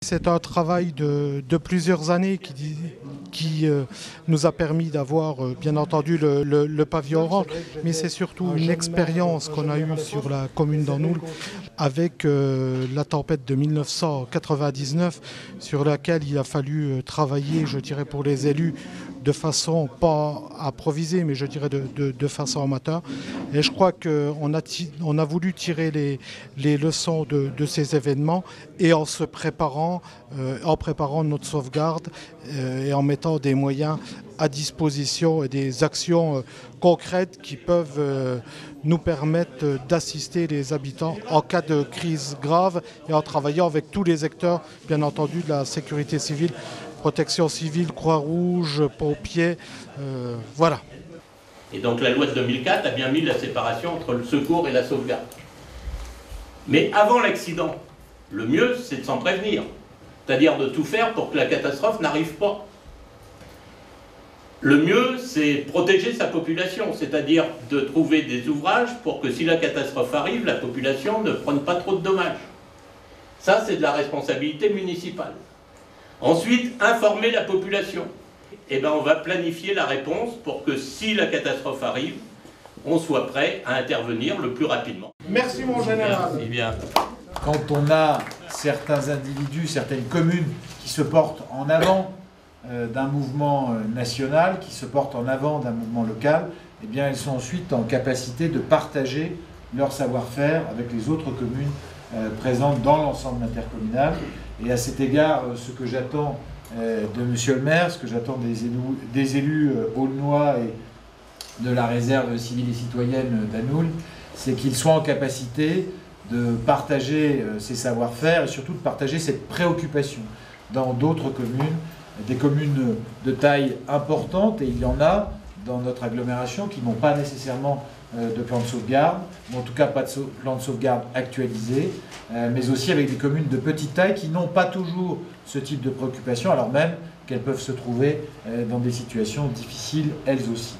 C'est un travail de plusieurs années qui nous a permis d'avoir bien entendu le pavillon orange, mais c'est surtout une expérience qu'on a eue sur la commune d'Anoul avec la tempête de 1999 sur laquelle il a fallu travailler, je dirais, pour les élus de façon pas improvisée, mais je dirais de façon amateur. Et je crois qu'on a voulu tirer les leçons de ces événements et en se préparant, notre sauvegarde et en mettant des moyens à disposition et des actions concrètes qui peuvent nous permettre d'assister les habitants en cas de crise grave et en travaillant avec tous les acteurs, bien entendu, de la sécurité civile, protection civile, Croix-Rouge, pompiers, voilà. Et donc la loi de 2004 a bien mis la séparation entre le secours et la sauvegarde. Mais avant l'accident, le mieux, c'est de s'en prévenir. C'est-à-dire de tout faire pour que la catastrophe n'arrive pas. Le mieux, c'est protéger sa population, c'est-à-dire de trouver des ouvrages pour que si la catastrophe arrive, la population ne prenne pas trop de dommages. Ça, c'est de la responsabilité municipale. Ensuite, informer la population. Eh bien, on va planifier la réponse pour que si la catastrophe arrive, on soit prêt à intervenir le plus rapidement. Merci mon général. Eh bien. Quand on a certains individus, certaines communes qui se portent en avant d'un mouvement national, qui se portent en avant d'un mouvement local, eh bien elles sont ensuite en capacité de partager leur savoir-faire avec les autres communes présentes dans l'ensemble intercommunal. Et à cet égard, ce que j'attends de Monsieur le maire, ce que j'attends des élus aulnois et de la réserve civile et citoyenne d'Anoul, c'est qu'ils soient en capacité de partager ces savoir-faire et surtout de partager cette préoccupation dans d'autres communes, des communes de taille importante, et il y en a dans notre agglomération qui n'ont pas nécessairement de plan de sauvegarde, ou en tout cas pas de plan de sauvegarde actualisé, mais aussi avec des communes de petite taille qui n'ont pas toujours ce type de préoccupation, alors même qu'elles peuvent se trouver dans des situations difficiles elles aussi.